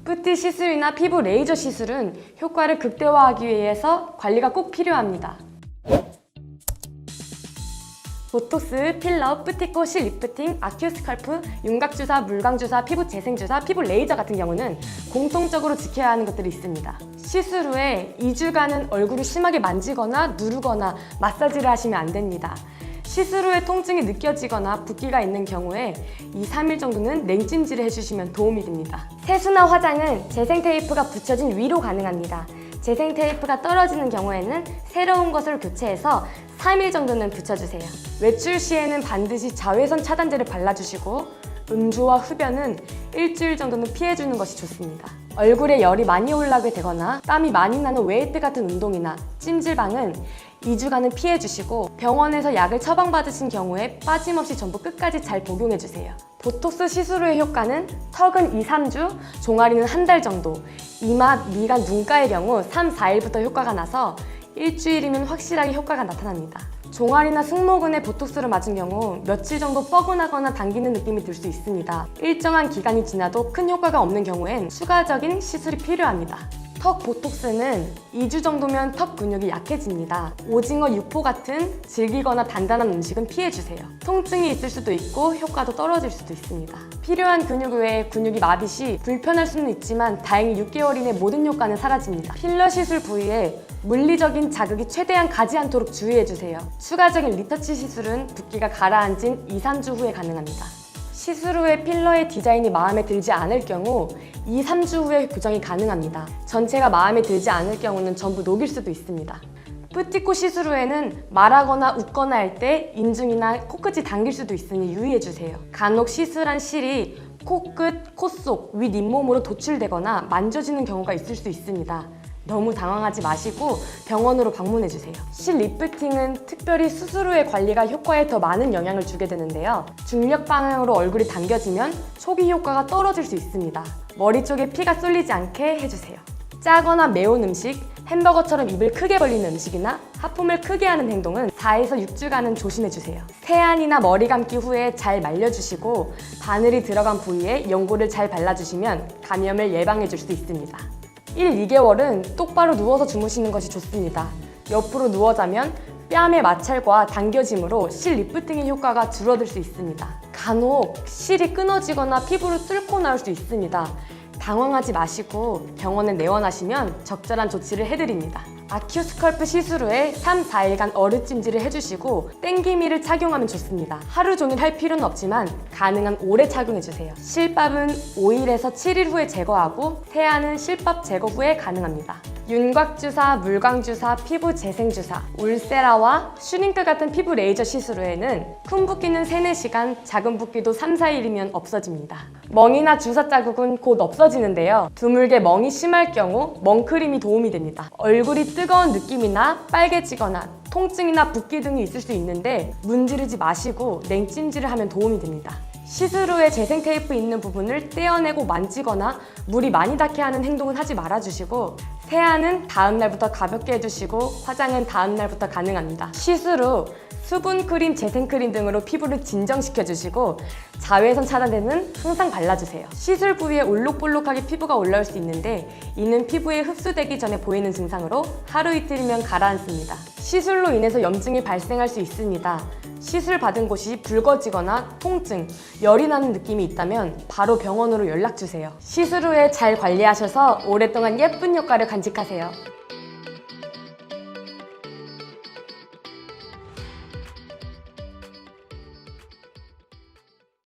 뿌띠 시술이나 피부 레이저 시술은 효과를 극대화하기 위해서 관리가 꼭 필요합니다. 보톡스, 필러, 뿌티코, 실 리프팅, 아큐스컬프, 윤곽주사, 물광주사, 피부 재생주사, 피부 레이저 같은 경우는 공통적으로 지켜야 하는 것들이 있습니다. 시술 후에 2주간은 얼굴을 심하게 만지거나 누르거나 마사지를 하시면 안 됩니다. 시술 후에 통증이 느껴지거나 붓기가 있는 경우에 2-3일 정도는 냉찜질을 해주시면 도움이 됩니다. 세수나 화장은 재생 테이프가 붙여진 위로 가능합니다. 재생 테이프가 떨어지는 경우에는 새로운 것을 교체해서 3일 정도는 붙여주세요. 외출 시에는 반드시 자외선 차단제를 발라주시고 음주와 흡연은 일주일 정도는 피해주는 것이 좋습니다. 얼굴에 열이 많이 올라게 되거나 땀이 많이 나는 웨이트 같은 운동이나 찜질방은 2주간은 피해주시고 병원에서 약을 처방받으신 경우에 빠짐없이 전부 끝까지 잘 복용해주세요. 보톡스 시술 후의 효과는 턱은 2-3주, 종아리는 한 달 정도, 이마, 미간, 눈가의 경우 3-4일부터 효과가 나서 일주일이면 확실하게 효과가 나타납니다. 종아리나 승모근에 보톡스를 맞은 경우 며칠 정도 뻐근하거나 당기는 느낌이 들 수 있습니다. 일정한 기간이 지나도 큰 효과가 없는 경우엔 추가적인 시술이 필요합니다. 턱 보톡스는 2주 정도면 턱 근육이 약해집니다. 오징어, 육포 같은 질기거나 단단한 음식은 피해주세요. 통증이 있을 수도 있고 효과도 떨어질 수도 있습니다. 필요한 근육 외에 근육이 마비 시 불편할 수는 있지만 다행히 6개월 이내 모든 효과는 사라집니다. 필러 시술 부위에 물리적인 자극이 최대한 가지 않도록 주의해주세요. 추가적인 리터치 시술은 붓기가 가라앉은 2-3주 후에 가능합니다. 시술 후에 필러의 디자인이 마음에 들지 않을 경우 2-3주 후에 교정이 가능합니다. 전체가 마음에 들지 않을 경우는 전부 녹일 수도 있습니다. 뿌티코 시술 후에는 말하거나 웃거나 할 때 인중이나 코끝이 당길 수도 있으니 유의해주세요. 간혹 시술한 실이 코끝, 콧속, 윗 잇몸으로 도출되거나 만져지는 경우가 있을 수 있습니다. 너무 당황하지 마시고 병원으로 방문해주세요. 실 리프팅은 특별히 수술 후의 관리가 효과에 더 많은 영향을 주게 되는데요. 중력 방향으로 얼굴이 당겨지면 초기 효과가 떨어질 수 있습니다. 머리 쪽에 피가 쏠리지 않게 해주세요. 짜거나 매운 음식, 햄버거처럼 입을 크게 벌리는 음식이나 하품을 크게 하는 행동은 4-6주간은 조심해주세요. 세안이나 머리 감기 후에 잘 말려주시고 바늘이 들어간 부위에 연고를 잘 발라주시면 감염을 예방해줄 수 있습니다. 1-2개월은 똑바로 누워서 주무시는 것이 좋습니다. 옆으로 누워 자면 뺨의 마찰과 당겨짐으로 실 리프팅의 효과가 줄어들 수 있습니다. 간혹 실이 끊어지거나 피부를 뚫고 나올 수 있습니다. 당황하지 마시고 병원에 내원하시면 적절한 조치를 해드립니다. 아큐스컬프 시술 후에 3-4일간 얼음찜질을 해주시고 땡기미를 착용하면 좋습니다. 하루 종일 할 필요는 없지만 가능한 오래 착용해주세요. 실밥은 5일에서 7일 후에 제거하고 세안은 실밥 제거 후에 가능합니다. 윤곽주사, 물광주사, 피부 재생주사, 울세라와 슈링크 같은 피부 레이저 시술 후에는 큰 붓기는 3-4시간, 작은 붓기도 3-4일이면 없어집니다. 멍이나 주사 자국은 곧 없어지는데요. 드물게 멍이 심할 경우 멍크림이 도움이 됩니다. 얼굴이 뜨거운 느낌이나 빨개지거나 통증이나 붓기 등이 있을 수 있는데 문지르지 마시고 냉찜질을 하면 도움이 됩니다. 시술 후에 재생 테이프 있는 부분을 떼어내고 만지거나 물이 많이 닿게 하는 행동은 하지 말아주시고 세안은 다음 날부터 가볍게 해주시고 화장은 다음 날부터 가능합니다. 시술 후 수분크림, 재생크림 등으로 피부를 진정시켜주시고 자외선 차단제는 항상 발라주세요. 시술 부위에 올록볼록하게 피부가 올라올 수 있는데 이는 피부에 흡수되기 전에 보이는 증상으로 하루 이틀이면 가라앉습니다. 시술로 인해서 염증이 발생할 수 있습니다. 시술 받은 곳이 붉어지거나 통증, 열이 나는 느낌이 있다면 바로 병원으로 연락주세요. 시술 후에 잘 관리하셔서 오랫동안 예쁜 효과를 간직하세요.